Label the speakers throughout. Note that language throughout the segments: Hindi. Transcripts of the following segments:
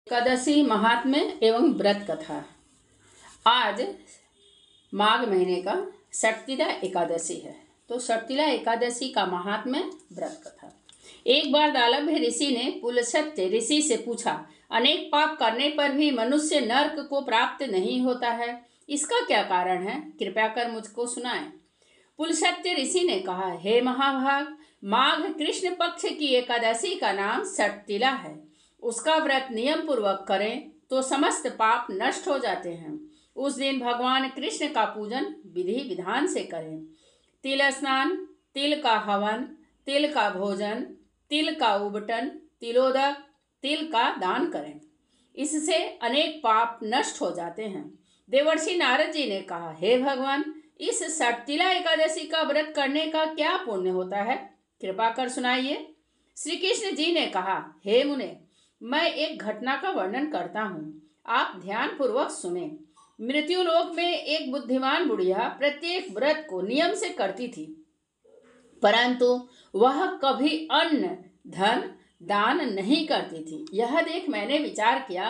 Speaker 1: एकादशी महात्म्य एवं व्रत कथा। आज माघ महीने का षटतिला एकादशी है, तो षटतिला एकादशी का महात्म्य व्रत कथा। एक बार दालभ्य ऋषि ने पुलस्त्य ऋषि से पूछा, अनेक पाप करने पर भी मनुष्य नर्क को प्राप्त नहीं होता है, इसका क्या कारण है? कृपया कर मुझको सुनाएं। पुलस्त्य ऋषि ने कहा, हे महाभाग, माघ कृष्ण पक्ष की एकादशी का नाम षटतिला है। उसका व्रत नियम पूर्वक करें तो समस्त पाप नष्ट हो जाते हैं। उस दिन भगवान कृष्ण का पूजन विधि विधान से करें। तिल स्नान, तिल का हवन, तिल का भोजन, तिल का उबटन, तिलोदक, तिल का दान करें। इससे अनेक पाप नष्ट हो जाते हैं। देवर्षि नारद जी ने कहा, हे भगवान, इस षटतिला एकादशी का व्रत करने का क्या पुण्य होता है? कृपा कर सुनाइए। श्री कृष्ण जी ने कहा, हे मुने, मैं एक घटना का वर्णन करता हूँ, आप ध्यान पूर्वक सुने। मृत्युलोक में एक बुद्धिमान बुढ़िया प्रत्येक व्रत को नियम से करती थी, परंतु वह कभी अन्न धन दान नहीं करती थी। यह देख मैंने विचार किया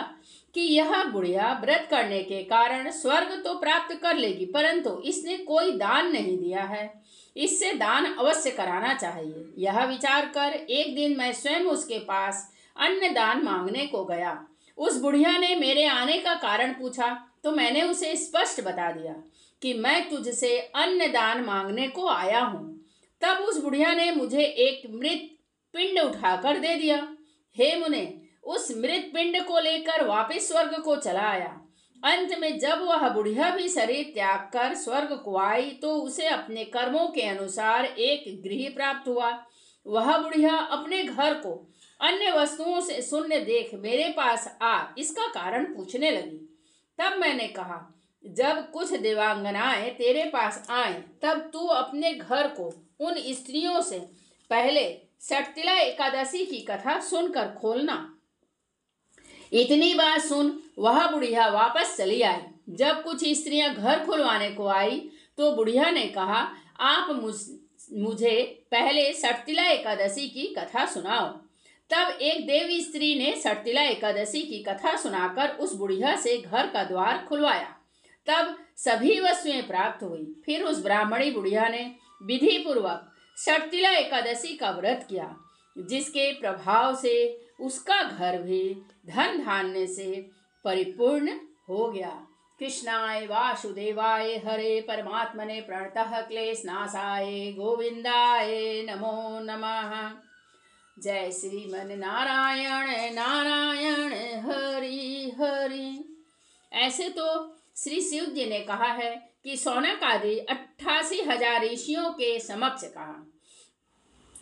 Speaker 1: कि यह बुढ़िया व्रत करने के कारण स्वर्ग तो प्राप्त कर लेगी, परंतु इसने कोई दान नहीं दिया है। इससे दान अवश्य कराना चाहिए। यह विचार कर एक दिन मैं स्वयं उसके पास अन्न दान मांगने को गया। उस बुढ़िया ने मेरे आने का कारण पूछा तो मैंने उसे स्पष्ट बता दिया कि मैं तुझसे अन्न दान मांगने को आया हूँ। तब उस बुढ़िया ने मुझे एक मृत पिंड उठाकर दे दिया। हे मुने, उस मृत पिंड को लेकर वापस स्वर्ग को चला आया। अंत में जब वह बुढ़िया भी शरीर त्याग कर स्वर्ग को आई तो उसे अपने कर्मों के अनुसार एक गृह प्राप्त हुआ। वह बुढ़िया अपने घर को अन्य वस्तुओं से शून्य देख मेरे पास आ इसका कारण पूछने लगी। तब मैंने कहा, जब कुछ देवांगनाएं तेरे पास आए तब तू अपने घर को उन स्त्रियों से पहले षटतिला एकादशी की कथा सुनकर खोलना। इतनी बात सुन वह बुढ़िया वापस चली आई। जब कुछ स्त्रियां घर खुलवाने को आई तो बुढ़िया ने कहा, आप मुझे पहले षटतिला एकादशी की कथा सुनाओ। तब एक देवी स्त्री ने षटतिला एकादशी की कथा सुनाकर उस बुढ़िया से घर का द्वार खुलवाया। तब सभी वस्तुएं प्राप्त हुई। फिर उस ब्राह्मणी बुढ़िया ने विधि पूर्वक षटतिला एकादशी का व्रत किया, जिसके प्रभाव से उसका घर भी धन धान्य से परिपूर्ण हो गया। कृष्णाय वासुदेवाय हरे परमात्मने प्रणतः क्लेशनाशाय गोविंदाय नमो नमः। जय श्रीमन नारायण नारायण हरि हरि। ऐसे तो श्री शिव जी ने कहा है कि शौनक आदि 88,000 ऋषियों के समक्ष कहा,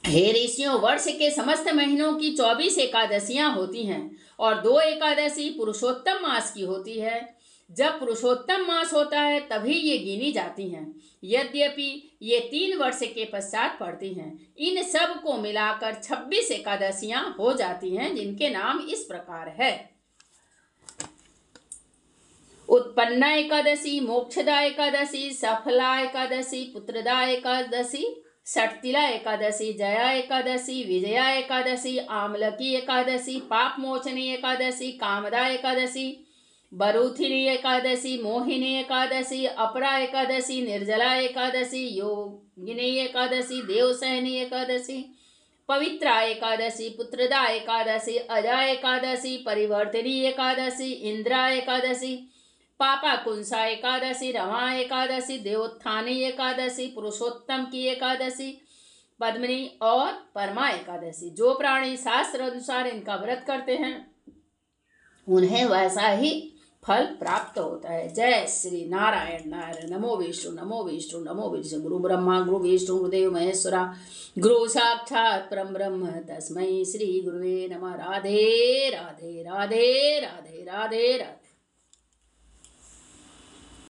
Speaker 1: हे ऋषियों, वर्ष के समस्त महीनों की 24 एकादशियां होती हैं और 2 एकादशी पुरुषोत्तम मास की होती है। जब पुरुषोत्तम मास होता है तभी ये गिनी जाती हैं। यद्यपि ये 3 वर्ष के पश्चात पड़ती हैं। इन सब को मिलाकर 26 एकादशियां हो जाती हैं, जिनके नाम इस प्रकार है: उत्पन्ना एकादशी, मोक्षदा एकादशी, सफला एकादशी, पुत्रदा एकादशी, षटतिला एकादशी, जया एकादशी, विजया एकादशी, आमलकी एकादशी, पाप मोचनी एकादशी, कामदा एकादशी, बरूथिनी एकादशी, मोहिनी एकादशी, अपरा एकादशी, निर्जला एकादशी, योगिनी एकादशी, देवसैनी एकादशी, पवित्रा एकादशी, पुत्रदा एकादशी, अजा एकादशी, परिवर्तिनी एकादशी, इंद्रा एकादशी, पापा कुंसा एकादशी, रमा एकादशी, देवोत्थानी एकादशी, पुरुषोत्तम की एकादशी, पद्मिनी और परमा एकादशी। जो प्राणी शास्त्र अनुसार इनका व्रत करते हैं उन्हें वैसा ही फल प्राप्त होता है। जय श्री नारायण नारायण। नमो विष्णु नमो विष्णु नमो विष्णु। गुरु ब्रह्मा गुरु विष्णु गुरुदेव महेश्वरा, गुरु साक्षात परम ब्रह्म तस्मै श्री गुरुवे नमः। राधे राधे राधे राधे राधे राधे।